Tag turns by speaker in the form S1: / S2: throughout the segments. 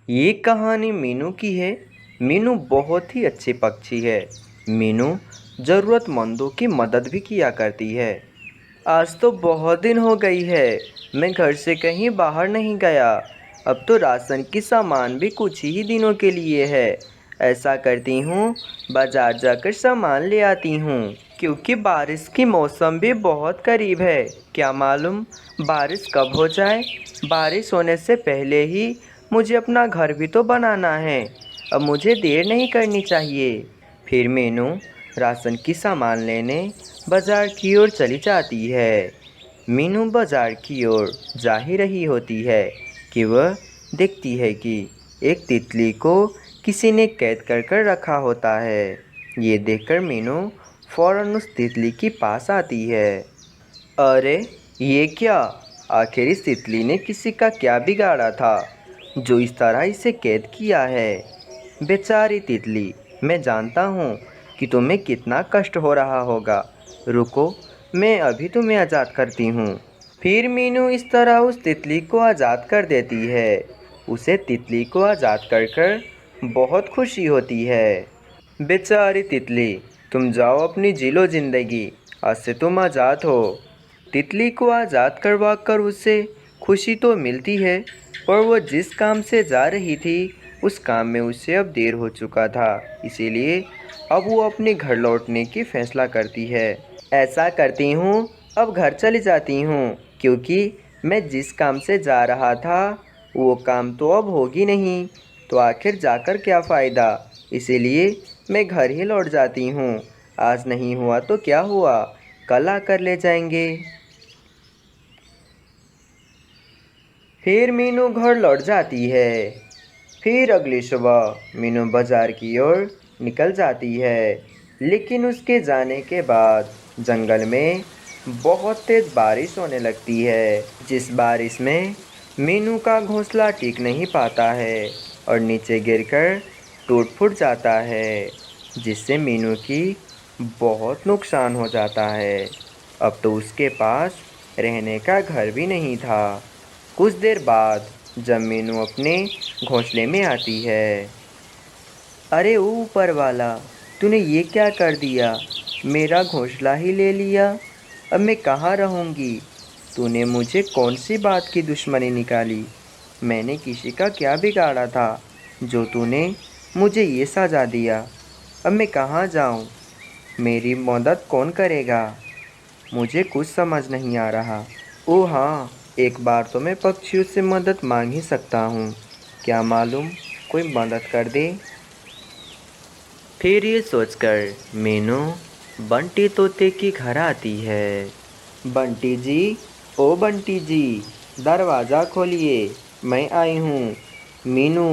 S1: ये कहानी मीनू की है। मीनू बहुत ही अच्छी पक्षी है। मीनू ज़रूरतमंदों की मदद भी किया करती है। आज तो बहुत दिन हो गई है, मैं घर से कहीं बाहर नहीं गया। अब तो राशन की सामान भी कुछ ही दिनों के लिए है। ऐसा करती हूँ, बाजार जाकर सामान ले आती हूँ, क्योंकि बारिश की मौसम भी बहुत करीब है। क्या मालूम बारिश कब हो जाए। बारिश होने से पहले ही मुझे अपना घर भी तो बनाना है। अब मुझे देर नहीं करनी चाहिए। फिर मीनू राशन की सामान लेने बाजार की ओर चली जाती है। मीनू बाजार की ओर जा ही रही होती है कि वह देखती है कि एक तितली को किसी ने कैद कर रखा होता है। ये देखकर मीनू फौरन उस तितली के पास आती है। अरे ये क्या, आखिर इस तितली ने किसी का क्या बिगाड़ा था जो इस तरह इसे कैद किया है। बेचारी तितली, मैं जानता हूँ कि तुम्हें कितना कष्ट हो रहा होगा। रुको, मैं अभी तुम्हें आज़ाद करती हूँ। फिर मीनू इस तरह उस तितली को आज़ाद कर देती है। उसे तितली को आज़ाद कर बहुत खुशी होती है। बेचारी तितली, तुम जाओ अपनी जिलो ज़िंदगी, आज से तुम आज़ाद हो। तितली को आज़ाद करवा कर उसे खुशी तो मिलती है, पर वो जिस काम से जा रही थी उस काम में उसे अब देर हो चुका था। इसीलिए अब वो अपने घर लौटने की फ़ैसला करती है। ऐसा करती हूँ, अब घर चली जाती हूँ, क्योंकि मैं जिस काम से जा रहा था वो काम तो अब होगी नहीं, तो आखिर जाकर क्या फ़ायदा। इसीलिए मैं घर ही लौट जाती हूँ। आज नहीं हुआ तो क्या हुआ, कल आकर ले जाएंगे। फिर मीनू घर लौट जाती है। फिर अगली सुबह मीनू बाजार की ओर निकल जाती है, लेकिन उसके जाने के बाद जंगल में बहुत तेज़ बारिश होने लगती है। जिस बारिश में मीनू का घोंसला टिक नहीं पाता है और नीचे गिरकर टूट फूट जाता है, जिससे मीनू की बहुत नुकसान हो जाता है। अब तो उसके पास रहने का घर भी नहीं था। कुछ देर बाद जब मीनू अपने घोंसले में आती है। अरे ओ ऊपर वाला, तूने ये क्या कर दिया, मेरा घोंसला ही ले लिया। अब मैं कहाँ रहूँगी। तूने मुझे कौन सी बात की दुश्मनी निकाली। मैंने किसी का क्या बिगाड़ा था जो तूने मुझे ये सज़ा दिया। अब मैं कहाँ जाऊँ, मेरी मदद कौन करेगा। मुझे कुछ समझ नहीं आ रहा। ओह हाँ, एक बार तो मैं पक्षियों से मदद मांग ही सकता हूँ, क्या मालूम कोई मदद कर दे। फिर ये सोचकर मीनू बंटी तोते के घर आती है। बंटी जी, ओ बंटी जी, दरवाज़ा खोलिए, मैं आई हूँ। मीनू,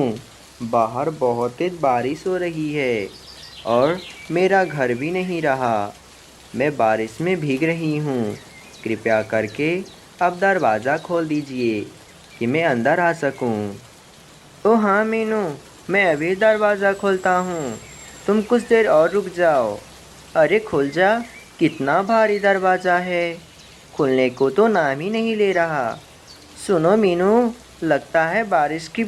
S1: बाहर बहुत तेज़ बारिश हो रही है और मेरा घर भी नहीं रहा। मैं बारिश में भीग रही हूँ। कृपया करके आप दरवाज़ा खोल दीजिए कि मैं अंदर आ सकूँ। ओह हाँ मीनू, मैं अभी दरवाज़ा खोलता हूँ, तुम कुछ देर और रुक जाओ। अरे खुल जा, कितना भारी दरवाज़ा है, खुलने को तो नाम ही नहीं ले रहा। सुनो मीनू, लगता है बारिश की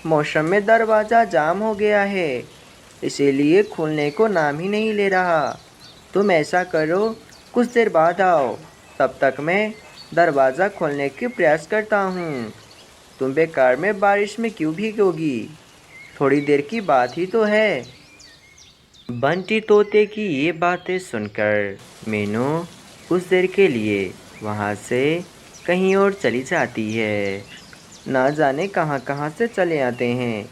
S1: मौसम में दरवाज़ा जाम हो गया है, इसीलिए खुलने को नाम ही नहीं ले रहा। तुम ऐसा करो, कुछ देर बाद आओ, तब तक मैं दरवाज़ा खोलने की प्रयास करता हूँ। तुम बेकार में बारिश में क्यों भीगोगी, थोड़ी देर की बात ही तो है। बंटी तोते की ये बातें सुनकर मीनू कुछ देर के लिए वहाँ से कहीं और चली जाती है। ना जाने कहाँ कहाँ से चले आते हैं।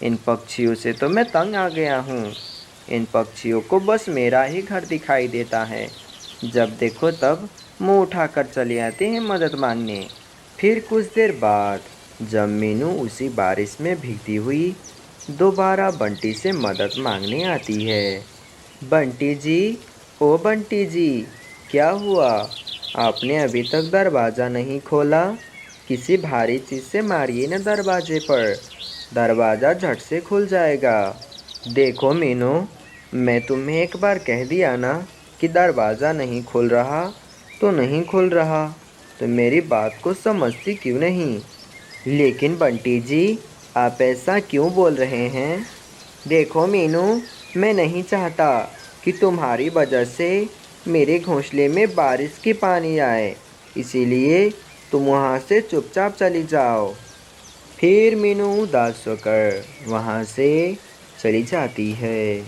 S1: इन पक्षियों से तो मैं तंग आ गया हूँ। इन पक्षियों को बस मेरा ही घर दिखाई देता है, जब देखो तब मुंह उठाकर चले आते हैं मदद मांगने। फिर कुछ देर बाद जब मीनू उसी बारिश में भीगती हुई दोबारा बंटी से मदद मांगने आती है। बंटी जी, ओ बंटी जी, क्या हुआ, आपने अभी तक दरवाज़ा नहीं खोला। किसी भारी चीज़ से मारिए न दरवाजे पर, दरवाज़ा झट से खुल जाएगा। देखो मीनू, मैं तुम्हें एक बार कह दिया ना कि दरवाज़ा नहीं खुल रहा तो नहीं खुल रहा, तो मेरी बात को समझती क्यों नहीं। लेकिन बंटी जी, आप ऐसा क्यों बोल रहे हैं? देखो मीनू, मैं नहीं चाहता कि तुम्हारी वजह से मेरे घोंसले में बारिश की पानी आए, इसीलिए तुम वहाँ से चुपचाप चली जाओ। फिर मीनू उदास होकर वहाँ से चली जाती है।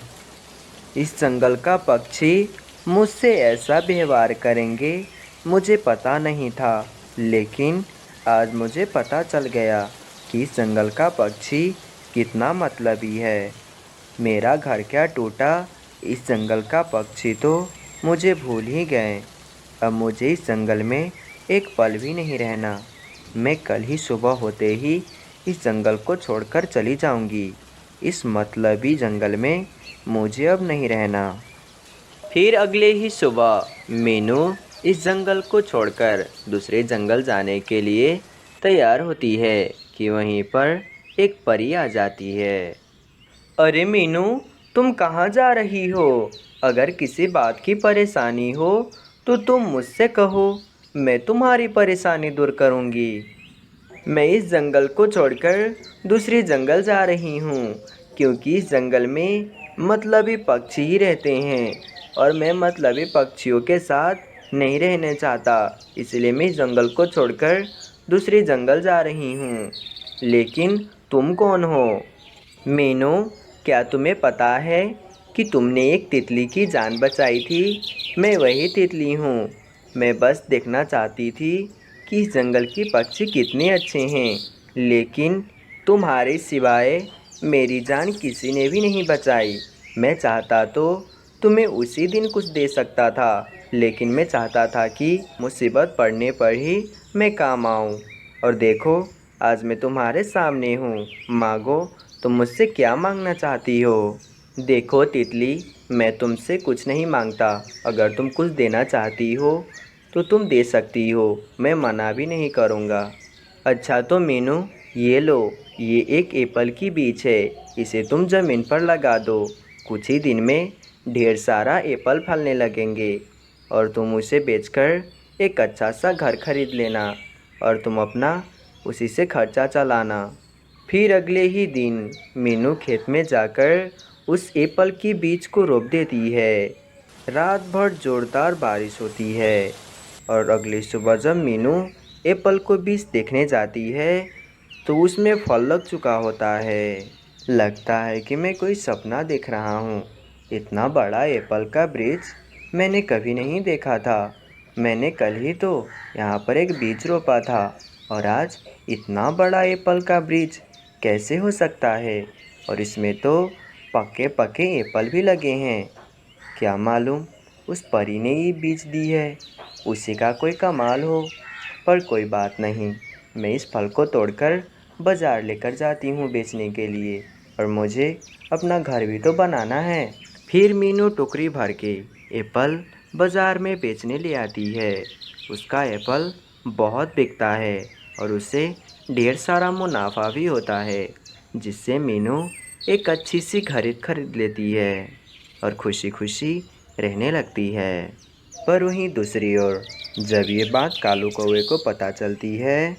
S1: इस जंगल का पक्षी मुझसे ऐसा व्यवहार करेंगे, मुझे पता नहीं था, लेकिन आज मुझे पता चल गया कि इस जंगल का पक्षी कितना मतलबी है। मेरा घर क्या टूटा, इस जंगल का पक्षी तो मुझे भूल ही गए। अब मुझे इस जंगल में एक पल भी नहीं रहना। मैं कल ही सुबह होते ही इस जंगल को छोड़कर चली जाऊंगी। इस मतलबी जंगल में मुझे अब नहीं रहना। फिर अगले ही सुबह मीनू इस जंगल को छोड़कर दूसरे जंगल जाने के लिए तैयार होती है कि वहीं पर एक परी आ जाती है। अरे मीनू, तुम कहाँ जा रही हो? अगर किसी बात की परेशानी हो तो तुम मुझसे कहो, मैं तुम्हारी परेशानी दूर करूँगी। मैं इस जंगल को छोड़कर दूसरी जंगल जा रही हूँ, क्योंकि इस जंगल में मतलबी पक्षी ही रहते हैं और मैं मतलबी पक्षियों के साथ नहीं रहना चाहता, इसलिए मैं इस जंगल को छोड़कर दूसरी जंगल जा रही हूँ। लेकिन तुम कौन हो? मीनू, क्या तुम्हें पता है कि तुमने एक तितली की जान बचाई थी? मैं वही तितली हूँ। मैं बस देखना चाहती थी कि इस जंगल के पक्षी कितने अच्छे हैं, लेकिन तुम्हारे सिवाय मेरी जान किसी ने भी नहीं बचाई। मैं चाहता तो तुम्हें उसी दिन कुछ दे सकता था, लेकिन मैं चाहता था कि मुसीबत पड़ने पर ही मैं काम आऊँ। और देखो, आज मैं तुम्हारे सामने हूँ। मांगो, तुम मुझसे क्या मांगना चाहती हो? देखो तितली, मैं तुमसे कुछ नहीं मांगता। अगर तुम कुछ देना चाहती हो तो तुम दे सकती हो, मैं मना भी नहीं करूँगा। अच्छा तो मीनू, ये लो, ये एक एप्पल की बीज है, इसे तुम ज़मीन पर लगा दो। कुछ ही दिन में ढेर सारा एप्पल फलने लगेंगे और तुम उसे बेचकर एक अच्छा सा घर खरीद लेना और तुम अपना उसी से खर्चा चलाना। फिर अगले ही दिन मीनू खेत में जाकर उस एप्पल की बीज को रोप देती है। रात भर जोरदार बारिश होती है और अगली सुबह जब मीनू एप्पल को बीज देखने जाती है तो उसमें फल लग चुका होता है। लगता है कि मैं कोई सपना देख रहा हूँ। इतना बड़ा एप्पल का वृक्ष मैंने कभी नहीं देखा था। मैंने कल ही तो यहाँ पर एक बीज रोपा था और आज इतना बड़ा एप्पल का वृक्ष कैसे हो सकता है? और इसमें तो पके पके एप्पल भी लगे हैं। क्या मालूम उस परी ने ये बीज दी है, उसी का कोई कमाल हो। पर कोई बात नहीं, मैं इस फल को तोड़कर बाज़ार लेकर जाती हूँ बेचने के लिए, और मुझे अपना घर भी तो बनाना है। फिर मीनू टोकरी भर के एप्पल बाज़ार में बेचने ले आती है। उसका एप्पल बहुत बिकता है और उसे ढेर सारा मुनाफा भी होता है, जिससे मीनू एक अच्छी सी खरीद खरीद लेती है और खुशी खुशी रहने लगती है। पर वहीं दूसरी ओर जब ये बात कालू कौवे को पता चलती है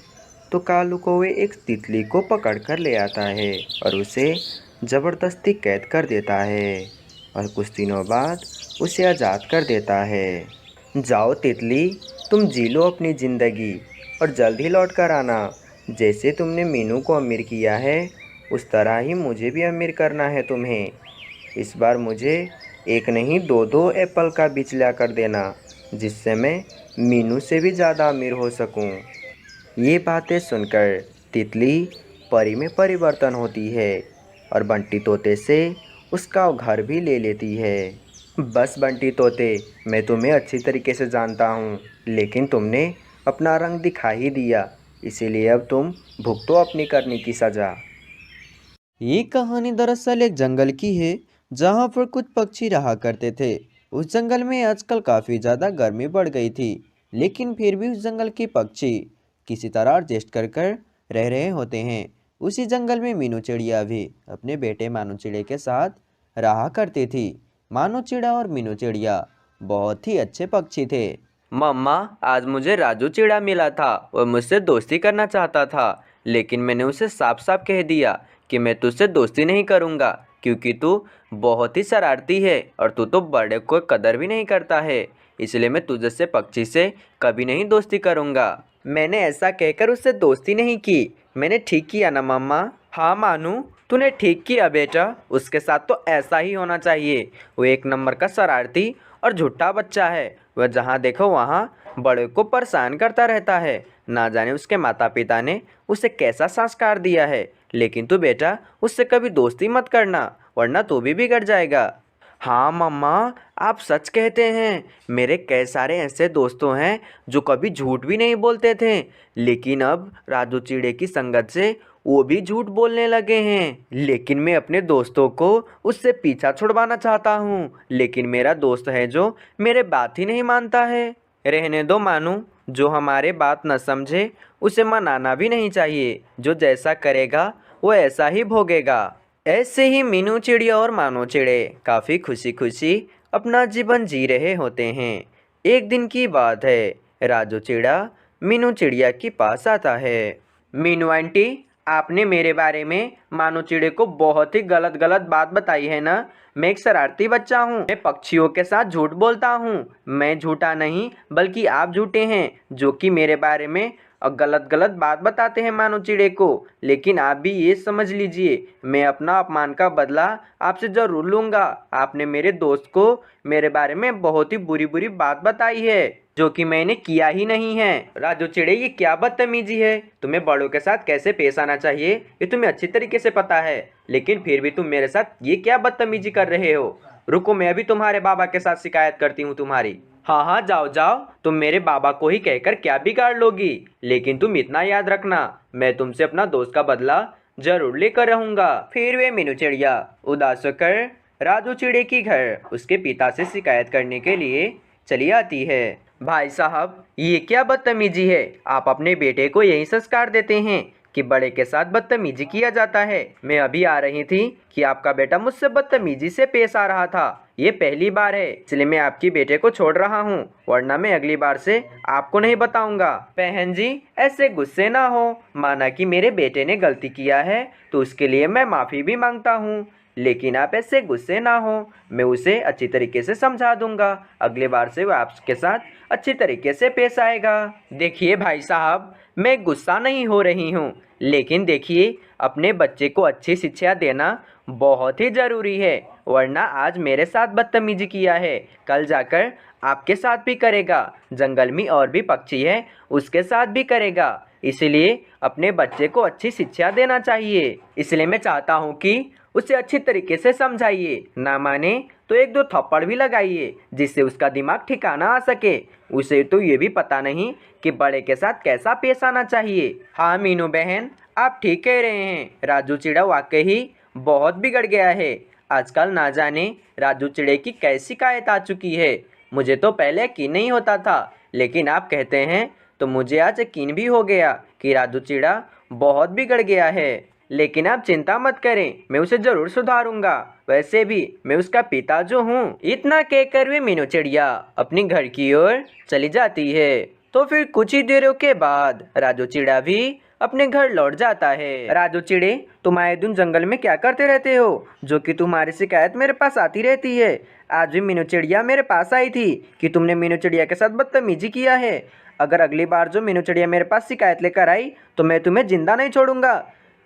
S1: तो कालू कौवे एक तितली को पकड़ कर ले आता है और उसे ज़बरदस्ती कैद कर देता है और कुछ दिनों बाद उसे आज़ाद कर देता है। जाओ तितली, तुम जी लो अपनी ज़िंदगी और जल्द ही लौट कर आना। जैसे तुमने मीनू को अमीर किया है उस तरह ही मुझे भी अमीर करना है तुम्हें। इस बार मुझे एक नहीं दो दो एप्पल का बीज ला कर देना, जिससे मैं मीनू से भी ज़्यादा अमीर हो सकूं। ये बातें सुनकर तितली परी में परिवर्तन होती है और बंटी तोते से उसका घर भी ले लेती है। बस बंटी तोते, मैं तुम्हें अच्छी तरीके से जानता हूँ, लेकिन तुमने अपना रंग दिखा ही दिया, इसीलिए अब तुम भुगतो अपनी करनी की सज़ा। ये कहानी दरअसल एक जंगल की है जहाँ पर कुछ पक्षी रहा करते थे। उस जंगल में आजकल काफ़ी ज़्यादा गर्मी बढ़ गई थी, लेकिन फिर भी उस जंगल के पक्षी किसी तरह एडजस्ट कर रह रहे होते हैं। उसी जंगल में मीनू चिड़िया भी अपने बेटे मानू चिड़िया के साथ रहा करती थी। मानू चिड़ा और मीनू चिड़िया बहुत ही अच्छे पक्षी थे। मम्मा, आज मुझे राजू चिड़ा मिला था और मुझसे दोस्ती करना चाहता था, लेकिन मैंने उसे साफ साफ कह दिया कि मैं तुझसे दोस्ती नहीं करूँगा, क्योंकि तू बहुत ही शरारती है और तू तो बड़े को कदर भी नहीं करता है। इसलिए मैं तुझ से पक्षी से कभी नहीं दोस्ती करूँगा। मैंने ऐसा कहकर उससे दोस्ती नहीं की। मैंने ठीक किया ना मम्मा? हाँ मानू, तूने ठीक किया बेटा। उसके साथ तो ऐसा ही होना चाहिए। वो एक नंबर का शरारती और झूठा बच्चा है। वह जहाँ देखो वहाँ बड़े को परेशान करता रहता है। ना जाने उसके माता पिता ने उसे कैसा संस्कार दिया है। लेकिन तू बेटा उससे कभी दोस्ती मत करना, वरना तू भी बिगड़ जाएगा। हाँ मम्मा, आप सच कहते हैं। मेरे कई सारे ऐसे दोस्तों हैं जो कभी झूठ भी नहीं बोलते थे, लेकिन अब राजू चिड़े की संगत से वो भी झूठ बोलने लगे हैं। लेकिन मैं अपने दोस्तों को उससे पीछा छुड़वाना चाहता हूँ, लेकिन मेरा दोस्त है जो मेरे बात ही नहीं मानता है। रहने दो मानू, जो हमारे बात न समझे उसे मनाना भी नहीं चाहिए। जो जैसा करेगा वो ऐसा ही भोगेगा। ऐसे ही मीनू चिड़िया और मानो चिड़े काफ़ी खुशी खुशी अपना जीवन जी रहे होते हैं। एक दिन की बात है, राजू चिड़ा मीनू चिड़िया के पास आता है। मीनू आंटी, आपने मेरे बारे में मानो चिड़े को बहुत ही गलत गलत बात बताई है ना। मैं एक शरारती बच्चा हूँ, मैं पक्षियों के साथ झूठ बोलता हूँ। मैं झूठा नहीं बल्कि आप झूठे हैं, जो कि मेरे बारे में और गलत गलत बात बताते हैं मानो चिड़े को। लेकिन आप भी ये समझ लीजिए, मैं अपना अपमान का बदला आपसे ज़रूर लूँगा। आपने मेरे दोस्त को मेरे बारे में बहुत ही बुरी बुरी बात बताई है, जो कि मैंने किया ही नहीं है। राजू चिड़े, ये क्या बदतमीजी है? तुम्हें बड़ों के साथ कैसे पेश आना चाहिए ये तुम्हें अच्छी तरीके से पता है, लेकिन फिर भी तुम मेरे साथ ये क्या बदतमीजी कर रहे हो? रुको, मैं अभी तुम्हारे बाबा के साथ शिकायत करती हूँ तुम्हारी। हाँ हाँ, जाओ जाओ, तुम मेरे बाबा को ही कहकर क्या बिगाड़ लोगी। लेकिन तुम इतना याद रखना, मैं तुमसे अपना दोस्त का बदला जरूर लेकर रहूंगा। फिर वे मीनू चिड़िया उदास होकर राजू चिड़े की घर उसके पिता से शिकायत करने के लिए चली आती है। भाई साहब, ये क्या बदतमीजी है? आप अपने बेटे को यही संस्कार देते हैं कि बड़े के साथ बदतमीजी किया जाता है। मैं अभी आ रही थी कि आपका बेटा मुझसे बदतमीजी से पेश आ रहा था। ये पहली बार है, इसलिए मैं आपकी बेटे को छोड़ रहा हूँ, वरना मैं अगली बार से आपको नहीं बताऊंगा। बहन जी, ऐसे गुस्से ना हो। माना कि मेरे बेटे ने गलती किया है तो उसके लिए मैं माफ़ी भी मांगता हूँ, लेकिन आप ऐसे गुस्से ना हो। मैं उसे अच्छी तरीके से समझा दूंगा, अगली बार से वो आपके साथ अच्छी तरीके से पेश आएगा। देखिए भाई साहब, मैं गुस्सा नहीं हो रही हूँ, लेकिन देखिए, अपने बच्चे को अच्छी शिक्षा देना बहुत ही ज़रूरी है, वरना आज मेरे साथ बदतमीजी किया है, कल जाकर आपके साथ भी करेगा। जंगल में और भी पक्षी है, उसके साथ भी करेगा। इसलिए अपने बच्चे को अच्छी शिक्षा देना चाहिए। इसलिए मैं चाहता हूँ कि उसे अच्छी तरीके से समझाइए, ना माने तो एक दो थप्पड़ भी लगाइए, जिससे उसका दिमाग ठिकाना आ सके। उसे तो ये भी पता नहीं कि बड़े के साथ कैसा पेश आना चाहिए। हाँ मीनू बहन, आप ठीक कह रहे हैं। राजू चिड़ा वाकई ही बहुत बिगड़ गया है। आजकल ना जाने राजू चिड़े की कैसी शिकायत आ चुकी है। मुझे तो पहले यकीन नहीं होता था, लेकिन आप कहते हैं तो मुझे आज यकीन भी हो गया कि राजू चिड़ा बहुत बिगड़ गया है। लेकिन आप चिंता मत करें, मैं उसे ज़रूर सुधारूंगा। वैसे भी मैं उसका पिता जो हूँ। इतना कहकर वे मीनू चिड़िया अपनी घर की ओर चली जाती है। तो फिर कुछ ही देरों के बाद राजू चिड़ा भी अपने घर लौट जाता है। राजू चिड़े, तुम आए दिन जंगल में क्या करते रहते हो, जो कि तुम्हारी शिकायत मेरे पास आती रहती है? आज भी मीनू चिड़िया मेरे पास आई थी कि तुमने मीनू चिड़िया के साथ बदतमीजी किया है। अगर अगली बार जो मीनू चिड़िया मेरे पास शिकायत लेकर आई तो मैं तुम्हें जिंदा नहीं छोड़ूंगा।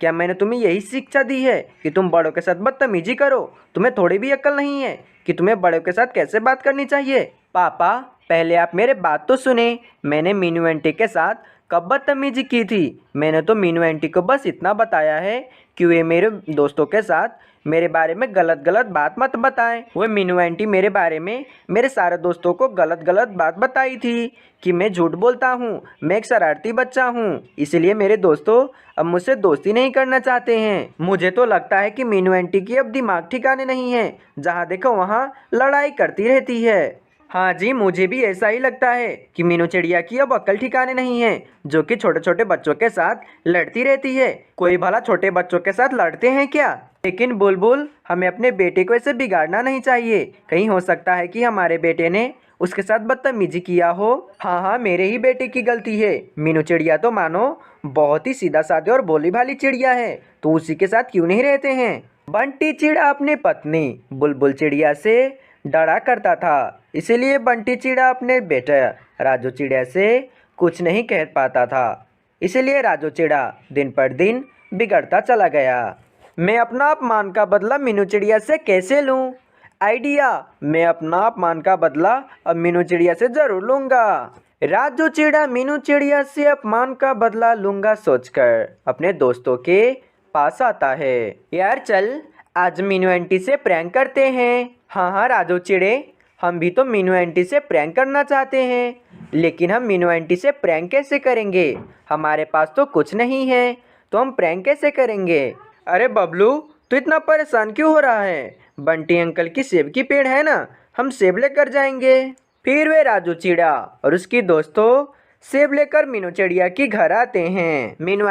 S1: क्या मैंने तुम्हें यही शिक्षा दी है कि तुम बड़ों के साथ बदतमीजी करो? तुम्हें थोड़ी भी अक्ल नहीं है कि तुम्हें बड़ों के साथ कैसे बात करनी चाहिए? पापा, पहले आप मेरे बात तो सुने। मैंने मीनू आंटी के साथ कब बदतमीजी की थी? मैंने तो मीनू आंटी को बस इतना बताया है कि वे मेरे दोस्तों के साथ मेरे बारे में गलत गलत बात मत बताएं। वो मीनू आंटी मेरे बारे में मेरे सारे दोस्तों को गलत गलत बात बताई थी कि मैं झूठ बोलता हूँ, मैं एक शरारती बच्चा हूँ। इसलिए मेरे दोस्तों अब मुझसे दोस्ती नहीं करना चाहते हैं। मुझे तो लगता है कि मीनू आंटी की अब दिमाग ठिकाने नहीं है, जहाँ देखो वहाँ लड़ाई करती रहती है। हाँ जी, मुझे भी ऐसा ही लगता है कि मीनू चिड़िया की अब अक्ल ठिकाने नहीं है, जो कि छोटे छोटे बच्चों के साथ लड़ती रहती है। कोई भला छोटे बच्चों के साथ लड़ते हैं क्या? लेकिन बुलबुल, हमें अपने बेटे को ऐसे बिगाड़ना नहीं चाहिए। कहीं हो सकता है कि हमारे बेटे ने उसके साथ बदतमीजी किया हो। हाँ हाँ, मेरे ही बेटे की गलती है। मीनू चिड़िया तो मानो बहुत ही सीधा साधे और भोली भाली चिड़िया है, तो उसी के साथ क्यों नहीं रहते हैं। बंटी चिड़ा अपनी पत्नी बुलबुल चिड़िया से डरा करता था, इसीलिए बंटी चिड़ा अपने बेटे राजू चिड़िया से कुछ नहीं कह पाता था। इसलिए राजू चिड़ा दिन पर दिन बिगड़ता चला गया। मैं अपना अपमान का बदला मीनू चिड़िया से कैसे लूं? आइडिया, मैं अपना अपमान का बदला अब मीनू चिड़िया से जरूर लूंगा। राजू चिड़ा मीनू चिड़िया से अपमान का बदला लूंगा सोचकर अपने दोस्तों के पास आता है। यार चल, आज मीनू आंटी से प्रैंक करते हैं। हाँ हाँ राजू चिड़े, हम भी तो मीनू आंटी से प्रैंक करना चाहते हैं, लेकिन हम मीनू आंटी से प्रैंक कैसे करेंगे? हमारे पास तो कुछ नहीं है, तो हम प्रैंक कैसे करेंगे? अरे बबलू, तू इतना परेशान क्यों हो रहा है? बंटी अंकल की सेब की पेड़ है ना, हम सेब लेकर जाएंगे। फिर वे राजू चिड़ा और उसकी दोस्तों सेब लेकर मीनू चिड़िया के घर आते हैं। मीनू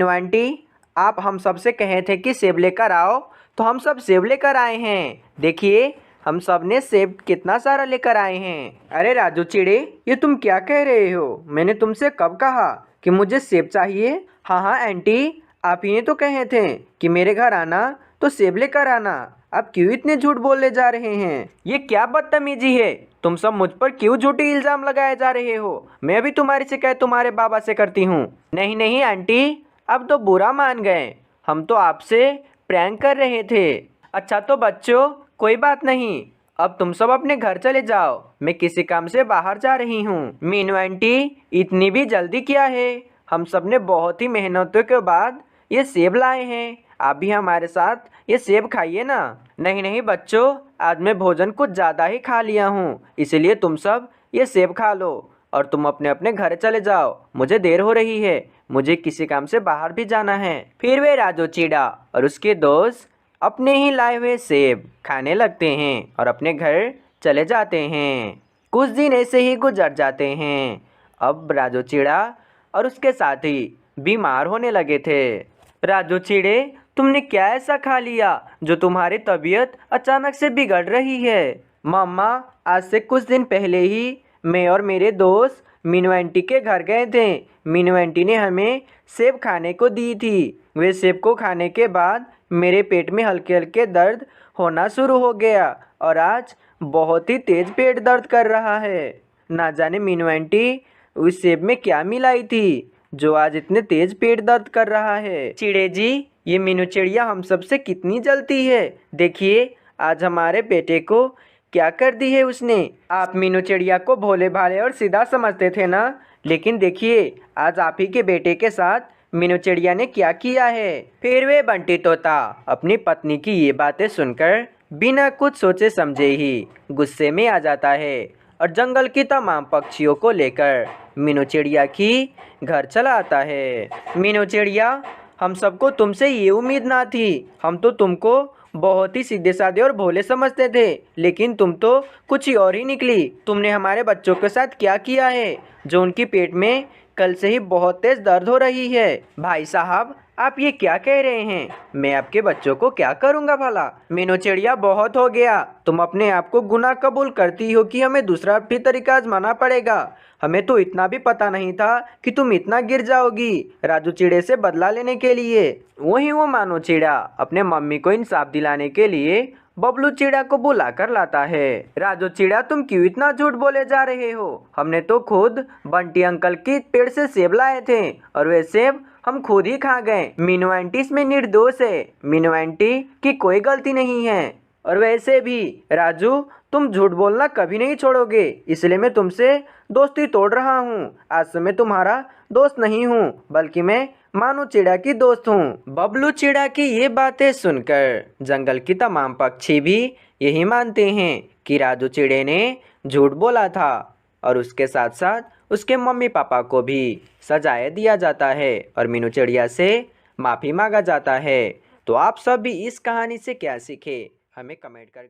S1: आंटी, आप हम सब से कहे थे कि सेब लेकर आओ, तो हम सब सेब लेकर आए हैं। देखिए, हम सब ने सेब कितना सारा लेकर आए हैं। अरे राजू चिड़े, ये तुम क्या कह रहे हो? मैंने तुमसे कब कहा कि मुझे सेब चाहिए? हाँ हाँ आंटी, आप ही ने तो कहे थे कि मेरे घर आना तो सेब लेकर आना। आप क्यों इतने झूठ बोलने जा रहे हैं? ये क्या बदतमीजी है? तुम सब मुझ पर क्यों झूठी इल्जाम लगाए जा रहे हो? मैं अभी तुम्हारी शिकायत तुम्हारे बाबा से करती हूँ। नहीं नहीं आंटी, अब तो बुरा मान गए, हम तो आपसे प्रैंक कर रहे थे। अच्छा तो बच्चों, कोई बात नहीं, अब तुम सब अपने घर चले जाओ, मैं किसी काम से बाहर जा रही हूँ। मीनू आंटी, इतनी भी जल्दी क्या है? हम सब ने बहुत ही मेहनतों के बाद ये सेब लाए हैं, आप भी हमारे साथ ये सेब खाइए ना। नहीं नहीं बच्चों, आज मैं भोजन कुछ ज़्यादा ही खा लिया हूँ, इसलिए तुम सब ये सेब खा लो और तुम अपने अपने घर चले जाओ, मुझे देर हो रही है, मुझे किसी काम से बाहर भी जाना है। फिर वे राजू चिड़ा और उसके दोस्त अपने ही लाए हुए सेब खाने लगते हैं और अपने घर चले जाते हैं। कुछ दिन ऐसे ही गुजर जाते हैं। अब राजू चिड़ा और उसके साथी बीमार होने लगे थे। राजू चिड़े, तुमने क्या ऐसा खा लिया जो तुम्हारी तबीयत अचानक से बिगड़ रही है? मम्मा, आज से कुछ दिन पहले ही मैं और मेरे दोस्त मीनू आंटी के घर गए थे। मीनू आंटी ने हमें सेब खाने को दी थी। वे सेब को खाने के बाद मेरे पेट में हल्के हल्के दर्द होना शुरू हो गया और आज बहुत ही तेज पेट दर्द कर रहा है। ना जाने मीनू आंटी उस सेब में क्या मिलाई थी जो आज इतने तेज पेट दर्द कर रहा है। चिड़े जी, ये मीनू चिड़िया हम सब से कितनी जलती है, देखिए आज हमारे बेटे को क्या कर दी है उसने। आप मीनू चिड़िया को भोले भाले और सीधा समझते थे ना, लेकिन देखिए आज आप ही के बेटे के साथ मीनू चिड़िया ने क्या किया है। फिर वे बंटी तोता अपनी पत्नी की ये बातें सुनकर बिना कुछ सोचे समझे ही गुस्से में आ जाता है और जंगल की तमाम पक्षियों को लेकर मीनू चिड़िया की घर चला आता है। मीनू चिड़िया, हम सबको तुमसे ये उम्मीद ना थी, हम तो तुमको बहुत ही सीधे साधे और भोले समझते थे, लेकिन तुम तो कुछ ही और ही निकली। तुमने हमारे बच्चों के साथ क्या किया है जो उनकी पेट में कल से ही बहुत तेज दर्द हो रही है? भाई साहब, आप ये क्या कह रहे हैं? मैं आपके बच्चों को क्या करूंगा भला? मीनू चिड़िया, बहुत हो गया, तुम अपने आप को गुनाह कबूल करती हो कि हमें दूसरा भी तरीका आजमाना पड़ेगा। हमें तो इतना भी पता नहीं था कि तुम इतना गिर जाओगी राजू चिड़े से बदला लेने के लिए। वहीं वो मानो चिड़ा अपने मम्मी को इंसाफ दिलाने के लिए बबलू चिड़ा को बुला कर लाता है। राजू चिड़ा, तुम क्यों इतना झूठ बोले जा रहे हो? हमने तो खुद बंटी अंकल की पेड़ से सेब लाए थे और वे सेब हम खुद ही खा गए। मीनू आंटी इसमें निर्दोष है, मीनू आंटी की कोई गलती नहीं है। और वैसे भी राजू, तुम झूठ बोलना कभी नहीं छोड़ोगे, इसलिए मैं तुमसे दोस्ती तोड़ रहा हूँ। आज से मैं तुम्हारा दोस्त नहीं हूँ, बल्कि मैं मानो चिड़ा की दोस्त हूँ। बबलू चिड़ा की ये बातें सुनकर जंगल की तमाम पक्षी भी यही मानते हैं कि राजू चिड़े ने झूठ बोला था और उसके साथ साथ उसके मम्मी पापा को भी सजाया दिया जाता है और मीनू चिड़िया से माफ़ी मांगा जाता है। तो आप सब भी इस कहानी से क्या सीखे, हमें कमेंट कर